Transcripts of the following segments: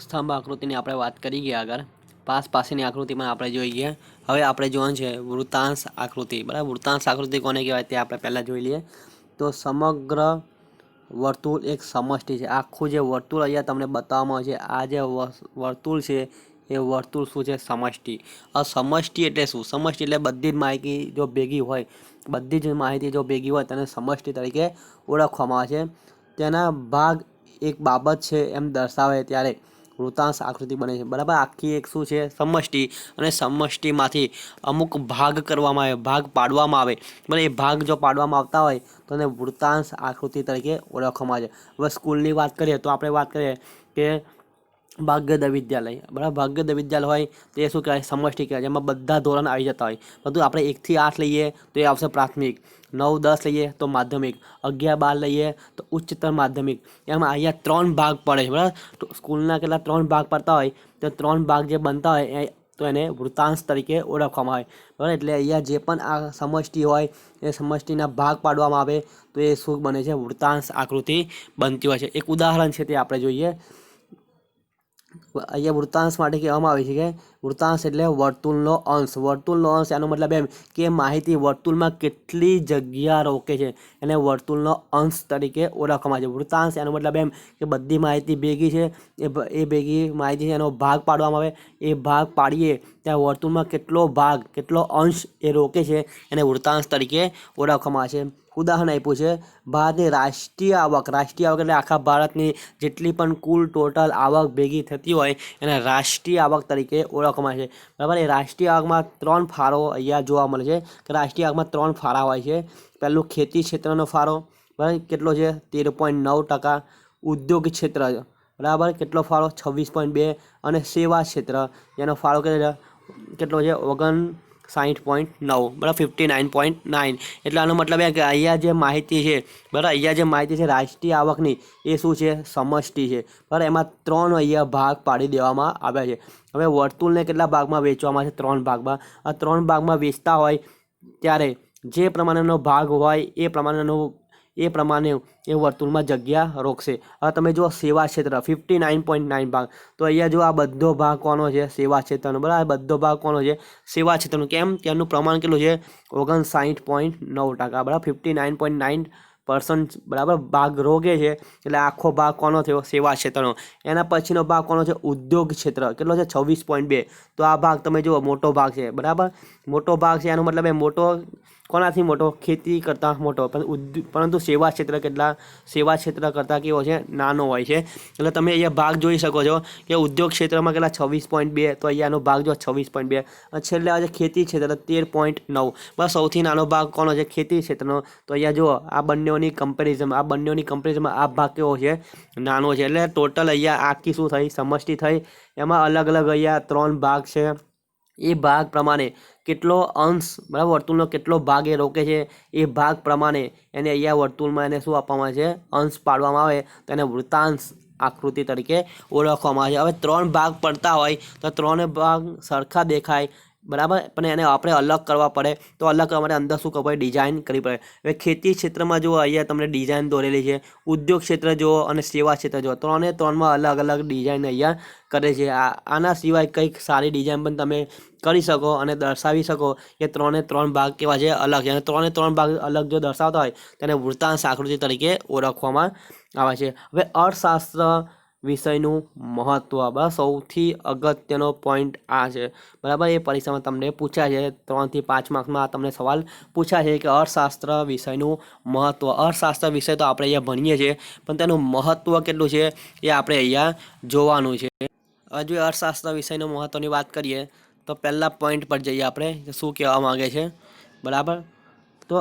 સ્તંભ આકૃતિની આપણે વાત કરી ગયા આગળ. પાસેની આકૃતિમાં આપણે જોઈ ગયા. હવે આપણે જોવાનું છે વૃત્તાંશ આકૃતિ. બરાબર, વૃત્તાંશ આકૃતિ કોને કહેવાય તે આપણે પહેલાં જોઈ લઈએ. તો સમગ્ર વર્તુળ એક સમષ્ટિ છે. આખું જે વર્તુળ અહીંયા તમને બતાવવામાં આવે છે, આ જે વર્તુળ છે એ વર્તુળ શું છે? સમષ્ટિ. આ સમષ્ટિ એટલે શું? સમષ્ટિ એટલે બધી જ માહિતી જો ભેગી હોય, બધી જ માહિતી જો ભેગી હોય તેને સમષ્ટિ તરીકે ઓળખવામાં આવે છે. તેના ભાગ એક બાબત છે એમ દર્શાવે ત્યારે વૃત્તાંશ આકૃતિ બને છે. બરાબર, આખી એક શું છે? સમષ્ટિ. અને સમષ્ટિમાંથી અમુક ભાગ કરવામાં આવે, ભાગ પાડવામાં આવે. બરાબર, એ ભાગ જો પાડવામાં આવતા હોય તો એને વૃત્તાંશ આકૃતિ તરીકે ઓળખવામાં આવે છે. હવે સ્કૂલની વાત કરીએ તો આપણે વાત કરીએ કે ભાગ્યોદય વિદ્યાલય. બરાબર, ભાગ્યોદય વિદ્યાલય હોય તો એ શું કહેવાય? સમષ્ટિ કહેવાય, જેમાં બધા ધોરણ આવી જતા હોય. બધું આપણે 1 થી 8 લઈએ તો એ આવશે પ્રાથમિક, 9 10 લઈએ તો માધ્યમિક, 11 12 લઈએ તો ઉચ્ચતર માધ્યમિક. એમાં અહીંયા 3 ભાગ પડે છે. બરાબર, તો સ્કૂલના કેટલા 3 ભાગ પડતા હોય તો 3 ભાગ જે બનતા હોય તો એને વૃત્તાંશ તરીકે ઓળખવામાં આવે. બરાબર, એટલે અહીંયા જે પણ આ સમષ્ટિ હોય એ સમષ્ટિના ભાગ પાડવામાં આવે તો એ શું બને છે? વૃત્તાંશ આકૃતિ બનતી હોય છે. એક ઉદાહરણ છે તે આપણે જોઈએ. અહીંયા વૃત્તાંશ માટે કહેવામાં આવે છે કે વૃત્તાંશ એટલે વર્તુળનો અંશ. વર્તુળનો અંશ એનો મતલબ એમ કે માહિતી વર્તુળમાં કેટલી જગ્યા રોકે છે એને વર્તુળનો અંશ તરીકે ઓળખવામાં આવે છે. વૃત્તાંશ એનો મતલબ એમ કે બધી માહિતી ભેગી છે, એ ભેગી માહિતી એનો ભાગ પાડવામાં આવે. એ ભાગ પાડીએ ત્યાં વર્તુળમાં કેટલો ભાગ, કેટલો અંશ એ રોકે છે એને વૃત્તાંશ તરીકે ઓળખવામાં આવે છે. ઉદાહરણ આપ્યું છે ભારતની રાષ્ટ્રીય આવક. રાષ્ટ્રીય આવક એટલે આખા ભારતની જેટલી પણ કુલ ટોટલ આવક ભેગી થતી હોય એને રાષ્ટ્રીય આવક તરીકે ઓળખવામાં આવે છે. બરાબર, એ રાષ્ટ્રીય આવકમાં 3 ફાળો અહીંયા જોવા મળે છે કે રાષ્ટ્રીય આવકમાં 3 ફાળા હોય છે. પહેલું ખેતી ક્ષેત્રનો ફાળો, બરાબર, કેટલો છે? 13.9%. ઉદ્યોગ ક્ષેત્ર, બરાબર, કેટલો ફાળો? 26.2%. અને સેવા ક્ષેત્ર એનો ફાળો કેટલો છે? 59.9%. બરાબર, 59.9%. એટલે આનો મતલબ એ કે અહીંયા જે માહિતી છે, બરાબર, અહીંયા જે માહિતી છે રાષ્ટ્રીય આવકની એ શું છે? સમષ્ટિ છે. બરાબર, એમાં 3 અહીંયા ભાગ પાડી દેવામાં આવ્યા છે. હવે વર્તુળને કેટલા ભાગમાં વેચવામાં આવે છે? 3 ભાગમાં. આ 3 ભાગમાં વેચતા હોય ત્યારે જે પ્રમાણેનો ભાગ હોય એ પ્રમાણે એ વર્તુળમાં જગ્યા રોકશે. હવે તમે જુઓ સેવા ક્ષેત્ર 59.9 ભાગ. તો અહીંયા જો આ બધો ભાગ કોનો છે? સેવા ક્ષેત્રનો. બરાબર, બધો ભાગ કોનો છે? સેવા ક્ષેત્રનો. કેમ? તેનું પ્રમાણ કેટલું છે? 59.9%. બરાબર, 59.9%, બરાબર, ભાગ રોકે છે. એટલે આખો ભાગ કોનો થયો? સેવા ક્ષેત્રનો. એના પછીનો ભાગ કોનો છે? ઉદ્યોગ ક્ષેત્ર. કેટલો છે? 26.2%. તો આ ભાગ તમે જુઓ મોટો ભાગ છે. બરાબર, મોટો ભાગ છે એનો મતલબ એ મોટો કોનાથી મોટો? ખેતી કરતાં મોટો. પરંતુ સેવા ક્ષેત્ર સેવા ક્ષેત્ર કરતાં કેવો છે? નાનો હોય છે. એટલે તમે અહીંયા ભાગ જોઈ શકો છો કે ઉદ્યોગ ક્ષેત્રમાં કેટલા? 26.2%. તો અહીંયાનો ભાગ જો 26.2%. અને છેલ્લે આવે છે ખેતી ક્ષેત્ર 13.9%. બસ સૌથી નાનો ભાગ કોનો છે? ખેતી ક્ષેત્રનો. તો અહીંયા જુઓ આ બંનેની કમ્પેરિઝનમાં આ ભાગ કેવો છે? નાનો છે. એટલે ટોટલ અહીંયા આખી શું થઈ? સમષ્ટિ થઈ. એમાં અલગ અલગ અહીંયા 3 ભાગ છે. એ ભાગ પ્રમાણે કેટલો અંશ, બરાબર, વર્તુળનો કેટલો ભાગ એ રોકે છે એ ભાગ પ્રમાણે એને અહીંયા વર્તુળમાં એને શું આપવામાં આવે છે? અંશ પાડવામાં આવે તો એને વૃત્તાંશ આકૃતિ તરીકે ઓળખવામાં આવે છે. હવે 3 ભાગ પડતા હોય તો 3 ભાગ સરખા દેખાય, બરાબર, પણ એને આપણે અલગ કરવા પડે. તો અલગ કરવા માટે અંદર શું કરવું પડે? ડિઝાઇન કરવી પડે. હવે ખેતી ક્ષેત્રમાં જુઓ અહીંયા તમને ડિઝાઇન દોરેલી છે. ઉદ્યોગ ક્ષેત્ર જુઓ અને સેવા ક્ષેત્ર જુઓ, 3માં અલગ અલગ ડિઝાઇન અહીંયા કરે છે. આના સિવાય કંઈક સારી ડિઝાઇન પણ તમે કરી શકો અને દર્શાવી શકો કે 3 ભાગ કેવા છે? અલગ છે. અને 3 ભાગ અલગ જો દર્શાવતા હોય તેને વૃત્તાંશ આકૃતિ તરીકે ઓળખવામાં આવે છે. હવે અર્થશાસ્ત્ર વિષયનું મહત્વ, બરાબર, સૌથી અગત્યનો પોઈન્ટ આ છે. બરાબર, એ પરીક્ષામાં તમને પૂછાય છે. 3 થી 5 માર્ક્સમાં તમને સવાલ પૂછાય છે કે અર્થશાસ્ત્ર વિષયનું મહત્વ. અર્થશાસ્ત્ર વિષય તો આપણે અહીંયા ભણીએ છીએ પણ તેનું મહત્વ કેટલું છે એ આપણે અહીંયા જોવાનું છે. હજુ અર્થશાસ્ત્ર વિષયનું મહત્વની વાત કરીએ તો પહેલા પોઈન્ટ પર જઈએ આપણે શું કહેવા માંગે છે. બરાબર, તો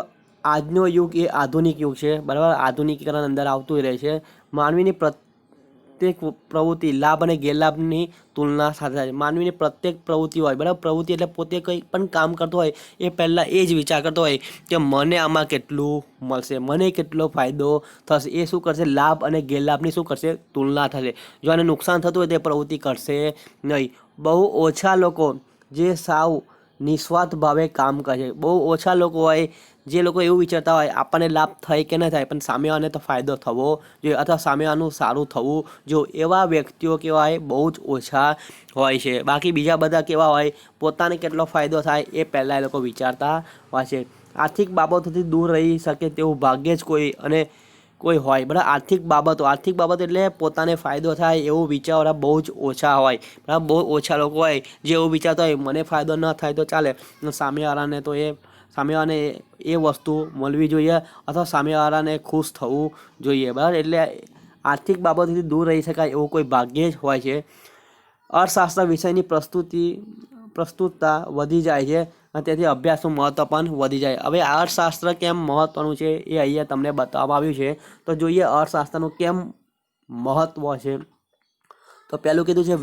આજનો યુગ એ આધુનિક યુગ છે. બરાબર, આધુનિકીકરણ અંદર આવતું રહે છે. માનવીની પ્રત્યેક પ્રવૃત્તિ લાભ અને ગેરલાભની તુલના સાથે થાય. માનવીની પ્રત્યેક પ્રવૃત્તિ હોય, બરાબર, પ્રવૃત્તિ એટલે પોતે કંઈ પણ કામ કરતો હોય એ પહેલાં એ જ વિચાર કરતો હોય કે મને આમાં કેટલું મળશે, મને કેટલો ફાયદો થશે. એ શું કરશે? લાભ અને ગેરલાભની શું કરશે? તુલના થશે. જો આને નુકસાન થતું હોય તે પ્રવૃત્તિ કરશે નહીં. બહુ ઓછા લોકો જે સાવ નિસ્વાર્થ ભાવે કામ કરે છે. બહુ ઓછા લોકો હોય જે લોકો એવું વિચારતા હોય આપણને લાભ થાય કે ન થાય પણ સામેવાળાને તો ફાયદો થવો જોઈએ અથવા સામેવાળાનું સારું થવું જો એવા વ્યક્તિઓ કેવા હોય બહુ જ ઓછા હોય છે. બાકી બીજા બધા કેવા હોય પોતાને કેટલો ફાયદો થાય એ પહેલાં એ લોકો વિચારતા હોય છે. આર્થિક બાબતોથી દૂર રહી શકે તેવું ભાગ્યે જ કોઈ હોય. બરાબર, આર્થિક બાબતો એટલે પોતાને ફાયદો થાય એવું વિચારવાળા બહુ જ ઓછા હોય. બરાબર, બહુ ઓછા લોકો હોય જે એવું વિચારતા હોય મને ફાયદો ન થાય તો ચાલે, સામેવાળાને તો સામેવાળાને એ વસ્તુ મળવી જોઈએ અથવા સામેવાળાને ખુશ થવું જોઈએ. બરાબર, એટલે આર્થિક બાબતોથી દૂર રહી શકાય એવું કોઈ ભાગ્યે જ હોય છે. અર્થશાસ્ત્ર વિષયની પ્રસ્તુતતા વધી જાય છે અને તેથી અભ્યાસનું મહત્ત્વ પણ વધી જાય. હવે અર્થશાસ્ત્ર કેમ મહત્ત્વનું છે એ અહીંયા તમને બતાવવામાં આવ્યું છે. તો જોઈએ અર્થશાસ્ત્રનું કેમ મહત્ત્વ છે. તો પહેલું કીધું છે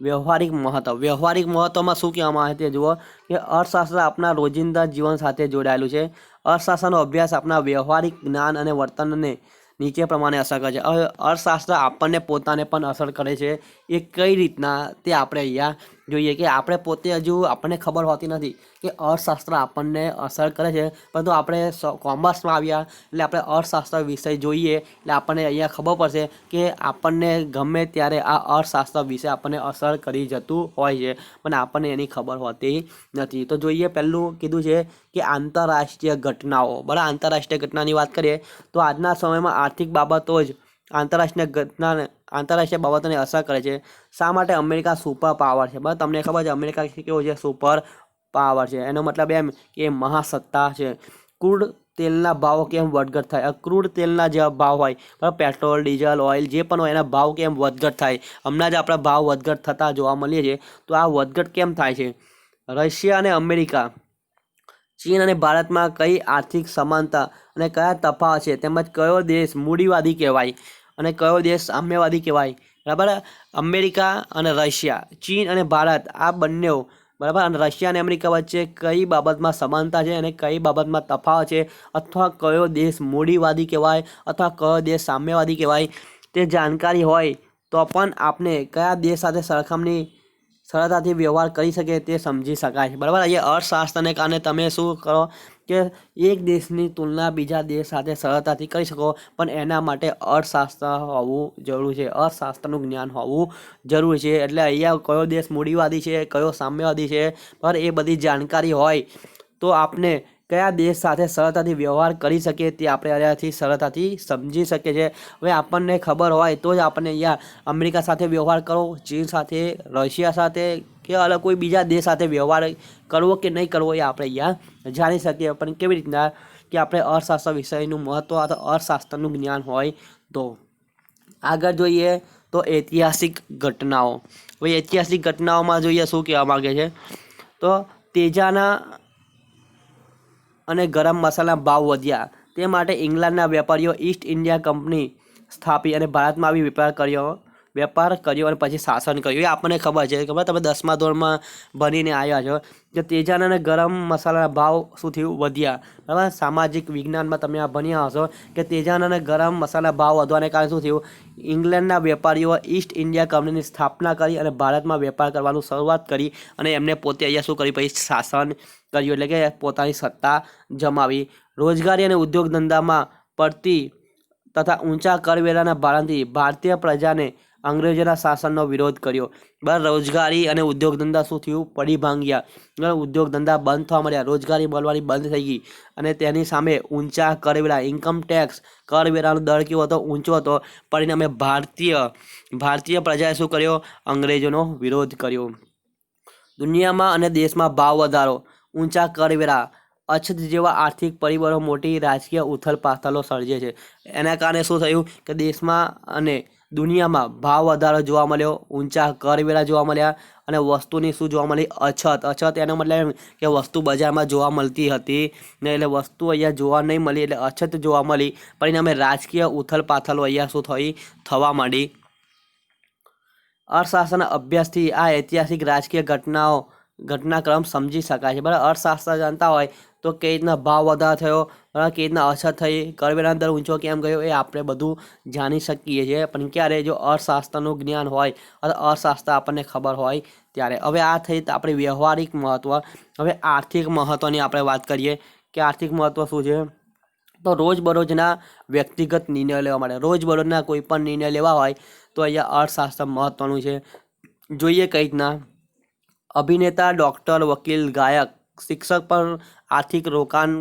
વ્યવહારિક મહત્ત્વ. વ્યવહારિક મહત્ત્વમાં શું કહેવામાં આવે તે જુઓ કે અર્થશાસ્ત્ર આપણા રોજિંદા જીવન સાથે જોડાયેલું છે. અર્થશાસ્ત્રનો અભ્યાસ આપણા વ્યવહારિક જ્ઞાન અને વર્તનને નીચે પ્રમાણે અસર કરે છે. હવે અર્થશાસ્ત્ર આપણને પોતાને પણ અસર કરે છે. એ કઈ રીતના તે આપણે અહીંયા જોઈએ કે આપણે પોતે હજુ આપણને ખબર હોતી નથી કે અર્થશાસ્ત્ર આપણને અસર કરે છે, પરંતુ આપણે કોમર્સમાં આવ્યા એટલે આપણે અર્થશાસ્ત્ર વિષય જોઈએ એટલે આપણને અહીંયા ખબર પડશે કે આપણને ગમે ત્યારે આ અર્થશાસ્ત્ર વિશે આપણને અસર કરી જતું હોય છે પણ આપણને એની ખબર હોતી નથી. તો જોઈએ પહેલું કીધું છે કે આંતરરાષ્ટ્રીય ઘટનાઓ. બરાબર, આંતરરાષ્ટ્રીય ઘટનાની વાત કરીએ તો આજના સમયમાં આર્થિક બાબતો જ આંતરરાષ્ટ્રીય બાબતોને અસર કરે છે. શા માટે અમેરિકા સુપર પાવર છે? બરાબર, તમને ખબર છે અમેરિકા કેવું છે? સુપર પાવર છે. એનો મતલબ એમ કે મહાસત્તા છે. ક્રૂડ તેલના ભાવ કેમ વધઘટ થાય? ક્રૂડ તેલના જે ભાવ હોય, બરાબર, પેટ્રોલ, ડીઝલ, ઓઇલ જે પણ હોય એના ભાવ કેમ વધઘટ થાય? હમણાં જ આપણા ભાવ વધઘટ થતા જોવા મળીએ છીએ. તો આ વધઘટ કેમ થાય છે? રશિયા અને અમેરિકા, ચીન અને ભારતમાં કઈ આર્થિક સમાનતા અને કયા તફાવત છે, તેમજ કયો દેશ મૂડીવાદી કહેવાય અને કયો દેશ સામ્યવાદી કહેવાય? બરાબર, અમેરિકા અને રશિયા, ચીન અને ભારત આ બંને, બરાબર, અને રશિયા અને અમેરિકા વચ્ચે કઈ બાબતમાં સમાનતા છે અને કઈ બાબતમાં તફાવત છે, અથવા કયો દેશ મૂડીવાદી કહેવાય અથવા કયો દેશ સામ્યવાદી કહેવાય, તે જાણકારી હોય તો પણ આપણે કયા દેશ સાથે સરળતાથી વ્યવહાર કરી શકે તે સમજી શકાય છે. બરાબર, એ અર્થશાસ્ત્રને કારણે તમે શું કરો કે એક દેશની તુલના બીજા દેશ સાથે સરળતાથી કરી શકો, પણ એના માટે અર્થશાસ્ત્ર હોવું જરૂરી છે. અર્થશાસ્ત્રનું જ્ઞાન હોવું જરૂરી છે. એટલે અહીંયા કયો દેશ મૂડીવાદી છે, કયો સામ્યવાદી છે, બરાબર, એ બધી જાણકારી હોય તો આપણે કયા દેશ સાથે સરળતાથી વ્યવહાર કરી શકીએ તે આપણે અહીંયાથી સરળતાથી સમજી શકીએ છીએ. હવે આપણને ખબર હોય તો જ આપણને અહીંયા અમેરિકા સાથે વ્યવહાર કરો, ચીન સાથે, રશિયા સાથે કે અલગ કોઈ બીજા દેશ સાથે વ્યવહાર કરવો કે નહીં કરવો એ આપણે અહીંયા જાણી શકીએ. પણ કેવી રીતના કે આપણે અર્થશાસ્ત્ર વિષયનું મહત્ત્વ અથવા અર્થશાસ્ત્રનું જ્ઞાન હોય તો. આગળ જોઈએ તો ઐતિહાસિક ઘટનાઓ. હવે ઐતિહાસિક ઘટનાઓમાં જોઈએ શું કહેવા માગે છે તો તેજાના અને ગરમ મસાલાના ભાવ વધ્યા તે માટે ઇંગ્લેન્ડના વેપારીઓ ઈસ્ટ ઇન્ડિયા કંપની સ્થાપી અને ભારતમાં આવી વેપાર કર્યો અને પછી શાસન કર્યું. એ આપણને ખબર છે. ખબર, તમે 10મા ધોરણમાં ભણીને આવ્યા છો કે તેજાના અને ગરમ મસાલાના ભાવ શું થયું? વધ્યા. બરાબર, સામાજિક વિજ્ઞાનમાં તમે આ ભણ્યા હશો કે તેજાના અને ગરમ મસાલાના ભાવ વધવાને કારણે શું થયું? ઇંગ્લેન્ડના વેપારીઓ ઈસ્ટ ઇન્ડિયા કંપનીની સ્થાપના કરી અને ભારતમાં વેપાર કરવાનું શરૂઆત કરી અને એમને પોતે અહીંયા શું કર્યું? પછી શાસન કર્યું, એટલે કે પોતાની સત્તા જમાવી. રોજગારી અને ઉદ્યોગ ધંધામાં પડતી તથા ઊંચા કરવેરાના ભારણથી ભારતીય પ્રજાને અંગ્રેજોના શાસનનો વિરોધ કર્યો. બરાબર, રોજગારી અને ઉદ્યોગ ધંધા શું થયું? પડી ભાંગ્યા. ઉદ્યોગ ધંધા બંધ થવા મળ્યા, રોજગારી મળવાની બંધ થઈ ગઈ અને તેની સામે ઊંચા કરવેરા, ઇન્કમ ટેક્સ, કરવેરાનો દર કેવો હતો? ઊંચો હતો. પરિણામે ભારતીય પ્રજાએ શું કર્યો? અંગ્રેજોનો વિરોધ કર્યો. દુનિયામાં અને દેશમાં ભાવ વધારો, ઊંચા કરવેરા, અછત જેવા આર્થિક પરિબળો મોટી રાજકીય ઉથલપાથલો સર્જે છે. એના કારણે શું થયું કે દેશમાં અને દુનિયામાં ભાવ વધારો જોવા મળ્યો, ઊંચા કરવેરા જોવા મળ્યા અને વસ્તુની શું જોવા મળી? અછત એનો મતલબ એમ કે વસ્તુ બજારમાં જોવા મળતી હતી ને, એટલે વસ્તુ અહીંયા જોવા નહીં મળી એટલે અછત જોવા મળી. પરિણામે રાજકીય ઉથલપાથલો અહીંયા શું થવા માંડી. અર્થશાસ્ત્રના અભ્યાસથી આ ઐતિહાસિક રાજકીય ઘટનાક્રમ સમજી શકાય છે. બરાબર, અર્થશાસ્ત્ર જાણતા હોય તો કઈ રીતના ભાવ વધારો થયો, બરાબર, કઈ રીતના અછત થઈ, કરવેરાનો દર ઊંચો કેમ ગયો એ આપણે બધું જાણી શકીએ છીએ. પણ ક્યારે? જો અર્થશાસ્ત્રનું જ્ઞાન હોય અથવા અર્થશાસ્ત્ર આપણને ખબર હોય ત્યારે. હવે આ થઈ આપણી વ્યવહારિક મહત્ત્વ. હવે આર્થિક મહત્ત્વની આપણે વાત કરીએ કે આર્થિક મહત્ત્વ શું છે, તો રોજબરોજના વ્યક્તિગત નિર્ણયો લેવા માટે, રોજબરોજના કોઈ પણ નિર્ણય લેવા હોય તો અહીંયા અર્થશાસ્ત્ર મહત્ત્વનું છે. જોઈએ કઈ રીતના અભિનેતા, ડૉક્ટર, વકીલ, ગાયક, શિક્ષક પણ આર્થિક રોકાણ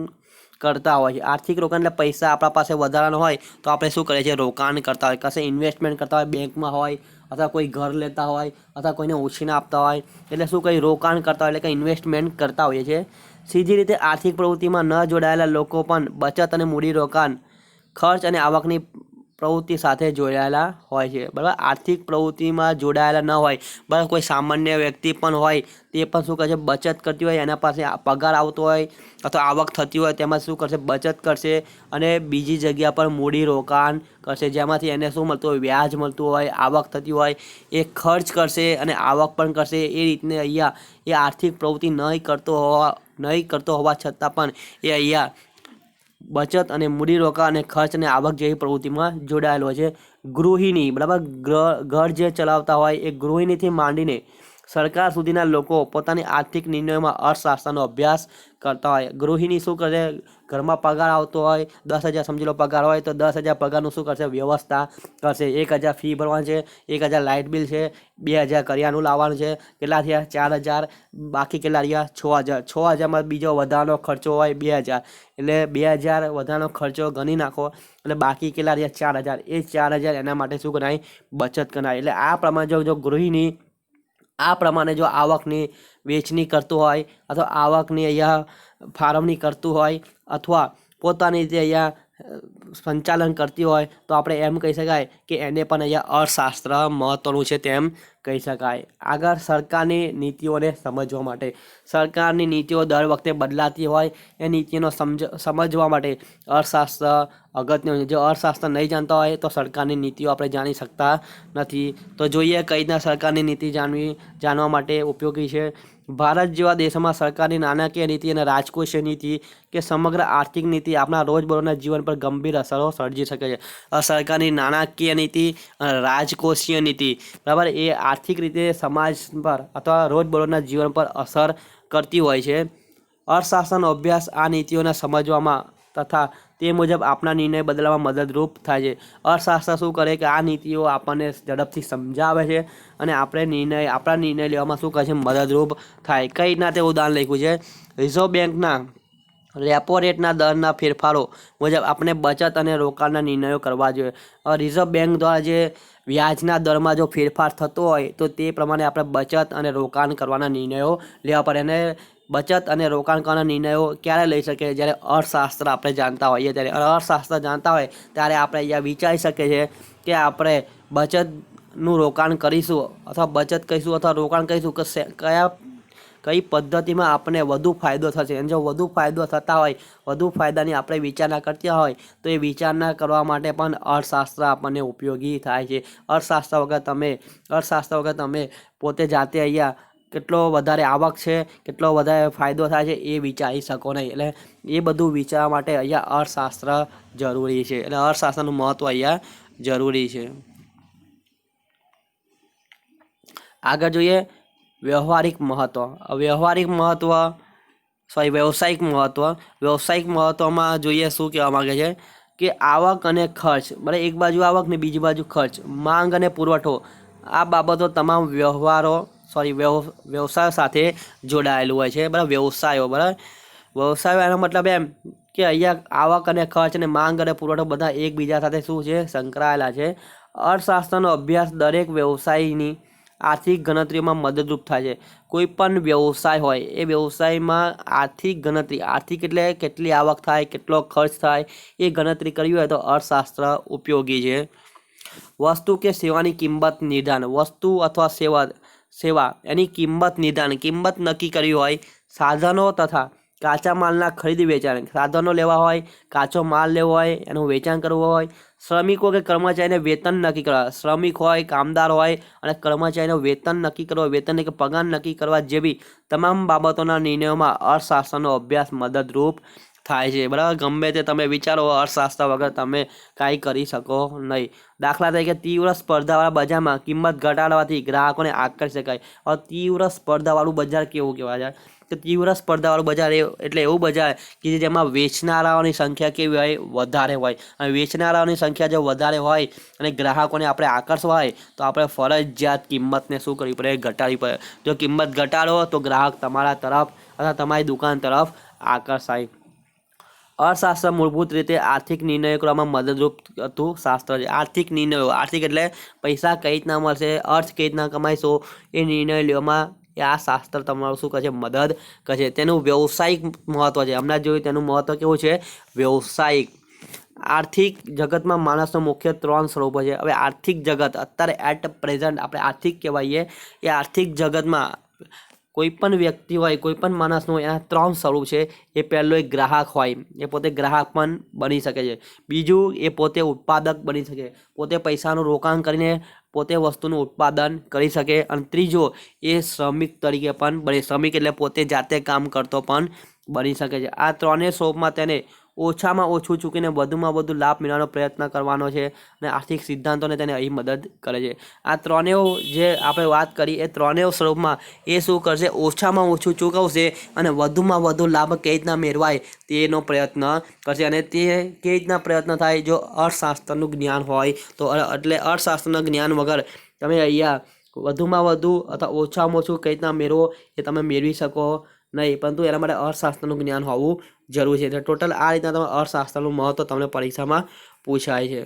કરતા હોય છે. આર્થિક રોકાણ એટલે પૈસા આપણા પાસે વધારાનો હોય તો આપણે શું કરીએ છીએ, રોકાણ કરતા હોય, કશે ઇન્વેસ્ટમેન્ટ કરતા હોય, બેંકમાં હોય અથવા કોઈ ઘર લેતા હોય અથવા કોઈને ઉછીના આપતા હોય, એટલે શું કંઈ રોકાણ કરતા હોય એટલે કે ઇન્વેસ્ટમેન્ટ કરતા હોઈએ છીએ. સીધી રીતે આર્થિક પ્રવૃત્તિમાં ન જોડાયેલા લોકો પણ બચત અને મૂડીરોકાણ, ખર્ચ અને આવકની પ્રવૃત્તિ સાથે જોડાયેલા હોય છે. બરાબર, આર્થિક પ્રવૃત્તિમાં જોડાયેલા ન હોય, બરાબર, કોઈ સામાન્ય વ્યક્તિ પણ હોય તે પણ શું કરશે, બચત કરતી હોય, એના પાસે પગાર આવતો હોય અથવા આવક થતી હોય તેમાં શું કરશે, બચત કરશે અને બીજી જગ્યા પર મૂડી રોકાણ કરશે, જેમાંથી એને શું મળતું હોય, વ્યાજ મળતું હોય, આવક થતી હોય, એ ખર્ચ કરશે અને આવક પણ કરશે. એ રીતને અહીંયા એ આર્થિક પ્રવૃત્તિ નહીં કરતો હોવા છતાં પણ એ અહીંયા બચત અને મૂડીરોકાણ અને ખર્ચ અને આવક જેવી પ્રવૃત્તિમાં જોડાયેલો છે. ગૃહિણી, બરાબર, ઘર જે ચલાવતા હોય એ ગૃહિણીથી માંડીને સરકાર સુધીના લોકો પોતાની આર્થિક નિર્ણયોમાં અર્થશાસ્ત્રનો અભ્યાસ કરતા હોય. ગૃહિણી શું કરે, ઘરમાં પગાર આવતો હોય 10,000 સમજી લો પગાર હોય તો 10,000 પગારનું શું કરશે, વ્યવસ્થા કરશે. 1,000 ફી ભરવાની છે, 1,000 લાઇટ બિલ છે, 2,000 કરિયાનું લાવવાનું છે, કેટલા થયા 4,000, બાકી કેટલા રહ્યા 6,000. 6,000માં બીજો વધારાનો ખર્ચો હોય 2,000, એટલે 2,000 વધારાનો ખર્ચો ગણી નાખો એટલે બાકી કેટલા રહ્યા 4,000. એ 4,000 એના માટે શું કરાય, બચત કરાય. એટલે આ પ્રમાણે જો ગૃહિણી આ પ્રમાણે જો આવકની વેચણી કરતું હોય અથવા આવકની અહીંયા ફાળવણી કરતું હોય અથવા પોતાની રીતે અહીંયા સંચાલન કરતી હોય તો આપણે એમ કહી શકાય કે એને પણ અહીંયા અર્થશાસ્ત્ર મહત્ત્વનું છે તેમ કહી શકાય. આગળ સરકારની નીતિઓને સમજવા માટે, સરકારની નીતિઓ દર વખતે બદલાતી હોય, એ નીતિઓનો સમજવા માટે અર્થશાસ્ત્ર અગત્યનું છે. જો અર્થશાસ્ત્ર નહીં જાણતા હોય તો સરકારની નીતિઓ આપણે જાણી શકતા નથી. તો જોઈએ કઈ રીતના સરકારની નીતિ જાણવા માટે ઉપયોગી છે. ભારત જેવા દેશોમાં સરકારની નાણાકીય નીતિ અને રાજકોષીય નીતિ કે સમગ્ર આર્થિક નીતિ આપણા રોજબરોજના જીવન પર ગંભીર અસરો સર્જી શકે છે. સરકારની નાણાકીય નીતિ અને રાજકોષીય નીતિ, બરાબર, એ આર્થિક રીતે સમાજ પર અથવા રોજબરોજના જીવન પર અસર કરતી હોય છે. અર્થશાસ્ત્રનો અભ્યાસ આ નીતિઓને સમજવામાં તથા તે મુજબ આપણા નિર્ણય બદલવામાં મદદરૂપ થાય છે. અર્થશાસ્ત્ર શું કરે કે આ નીતિઓ આપણને ઝડપથી સમજાવે છે અને આપણા નિર્ણય લેવામાં શું કરે છે, મદદરૂપ થાય. કઈ રીતના તે ઉદાહરણ લખ્યું છે, રિઝર્વ બેંકના રેપો રેટના દરના ફેરફારો મુજબ આપણે બચત અને રોકાણના નિર્ણયો કરવા જોઈએ. રિઝર્વ બેંક દ્વારા જે વ્યાજના દરમાં જો ફેરફાર થતો હોય તો તે પ્રમાણે આપણે બચત અને રોકાણ કરવાના નિર્ણયો લેવા પડે. અને બચત અને રોકાણ કરવાના નિર્ણયો ક્યારે લઈ શકીએ, જ્યારે અર્થશાસ્ત્ર આપણે જાણતા હોઈએ ત્યારે. અર્થશાસ્ત્ર જાણતા હોય ત્યારે આપણે અહીંયા વિચારી શકીએ છીએ કે આપણે બચતનું રોકાણ કરીશું અથવા બચત કરીશું અથવા રોકાણ કરીશું કે કઈ પદ્ધતિમાં આપણને વધુ ફાયદો થશે. અને જો વધુ ફાયદો થતા હોય, વધુ ફાયદાની આપણે વિચારણા કરતા હોય તો એ વિચારણા કરવા માટે પણ અર્થશાસ્ત્ર આપણને ઉપયોગી થાય છે. અર્થશાસ્ત્ર વગર તમે પોતે જાતે અહીંયા કેટલો વધારે આવક છે, કેટલો વધારે ફાયદો થાય છે એ વિચારી શકો નહીં. એટલે એ બધું વિચારવા માટે અહીંયા અર્થશાસ્ત્ર જરૂરી છે. એટલે અર્થશાસ્ત્રનું મહત્ત્વ અહીંયા જરૂરી છે. આગળ જોઈએ વ્યવસાયિક મહત્ત્વમાં જોઈએ શું કહેવા માગે છે કે આવક અને ખર્ચ, બરાબર, એક બાજુ આવક ને બીજી બાજુ ખર્ચ, માંગ અને પુરવઠો, આ બાબતો તમામ વ્યવસાયો સાથે જોડાયેલું હોય છે. બરાબર, વ્યવસાયો એનો મતલબ એમ કે અહીંયા આવક અને ખર્ચ અને માંગ અને પુરવઠો બધા એકબીજા સાથે શું છે, સંકળાયેલા છે. અર્થશાસ્ત્રનો અભ્યાસ દરેક વ્યવસાયની આર્થિક ગણતરીઓમાં મદદરૂપ થાય છે. કોઈ પણ વ્યવસાય હોય એ વ્યવસાયમાં આર્થિક ગણતરી, આર્થિક એટલે કેટલી આવક થાય, કેટલો ખર્ચ થાય, એ ગણતરી કરવી હોય તો અર્થશાસ્ત્ર ઉપયોગી છે. વસ્તુ કે સેવાની કિંમત નિર્ધારણ, વસ્તુ અથવા સેવા એની કિંમત નક્કી કરવી હોય. સાધનો તથા કાચા માલના ખરીદ વેચાણ, સાધનો લેવા હોય, કાચો માલ લેવો હોય, એનું વેચાણ કરવું હોય. શ્રમિકો કે કર્મચારીને વેતન નક્કી કરવા, શ્રમિક હોય, કામદાર હોય અને કર્મચારીનું વેતન નક્કી કરવા, વેતન કે પગાર નક્કી કરવા જેવી તમામ બાબતોના નિર્ણયોમાં અર્થશાસ્ત્રનો અભ્યાસ મદદરૂપ થાય છે, બરાબર. ગમે તે તમે વિચારો, અર્થશાસ્ત્ર વગર તમે કાંઈ કરી શકો નહીં. દાખલા તરીકે તીવ્ર સ્પર્ધાવાળા બજારમાં કિંમત ઘટાડવાથી ગ્રાહકોને આકર્ષી શકાય. હવે તીવ્ર સ્પર્ધાવાળું બજાર કેવું કહેવાય છે? તો તીવ્ર સ્પર્ધાવાળું બજાર એટલે એવું બજાર કે જેમાં વેચનારાઓની સંખ્યા કેવી હોય? વધારે હોય. અને વેચનારાઓની સંખ્યા જો વધારે હોય અને ગ્રાહકોને આપણે આકર્ષવા હોય તો આપણે ફરજિયાત કિંમતને શું કરવી પડે? ઘટાડવી પડે. જો કિંમત ઘટાડો તો ગ્રાહક તમારા તરફ અથવા તમારી દુકાન તરફ આકર્ષાય. અર્થશાસ્ત્ર મૂળભૂત રીતે આર્થિક નિર્ણયો કરવામાં મદદરૂપ થતું શાસ્ત્ર છે. આર્થિક નિર્ણયો, આર્થિક એટલે પૈસા કઈ રીતના મળશે, અર્થ કઈ રીતના કમાઈશો, એ નિર્ણય લેવામાં આ શાસ્ત્ર તમારું શું કરશે? મદદ કરશે. તેનું વ્યવસાયિક મહત્વ છે. હમણાં જોયું તેનું મહત્વ કેવું છે? વ્યવસાયિક. આર્થિક જગતમાં માણસનો મુખ્ય 3 સ્વરૂપો છે. હવે આર્થિક જગત અત્યારે એટ પ્રેઝન્ટ આપણે આર્થિક કહેવાઈએ, એ આર્થિક જગતમાં કોઈ પણ વ્યક્તિ હોય, કોઈ પણ માણસનું એના 3 સ્વરૂપ છે. એ પહેલો એક ગ્રાહક હોય, એ પોતે ગ્રાહક પણ બની શકે છે. બીજું, એ પોતે ઉત્પાદક બની શકે, પોતે પૈસાનું રોકાણ કરીને પોતે વસ્તુનું ઉત્પાદન કરી શકે. અને ત્રીજો, એ શ્રમિક તરીકે પણ બને. શ્રમિક એટલે પોતે જાતે કામ કરતો પણ બની શકે છે. આ 3 સ્વરૂપમાં તેને ઓછામાં ઓછું ચૂકીને વધુમાં વધુ લાભ મેળવવાનો પ્રયત્ન કરવાનો છે. અને આર્થિક સિદ્ધાંતોને તેને અહીં મદદ કરે છે. આ 3 જે આપણે વાત કરી, એ 3 સ્વરૂપમાં એ શું કરશે? ઓછામાં ઓછું ચૂકવશે અને વધુમાં વધુ લાભ કઈ રીતના મેળવાય તેનો પ્રયત્ન કરશે. અને તે કઈ રીતના પ્રયત્ન થાય? જો અર્થશાસ્ત્રનું જ્ઞાન હોય તો. એટલે અર્થશાસ્ત્રના જ્ઞાન વગર તમે અહીંયા વધુમાં વધુ અથવા ઓછામાં ઓછું કઈ રીતના મેળવો એ તમે મેળવી શકો નહીં. પરંતુ એના માટે અર્થશાસ્ત્રનું જ્ઞાન હોવું જરૂરી છે. એટલે ટોટલ આ રીતના તમે અર્થશાસ્ત્રનું મહત્વ તમને પરીક્ષામાં પૂછાય છે.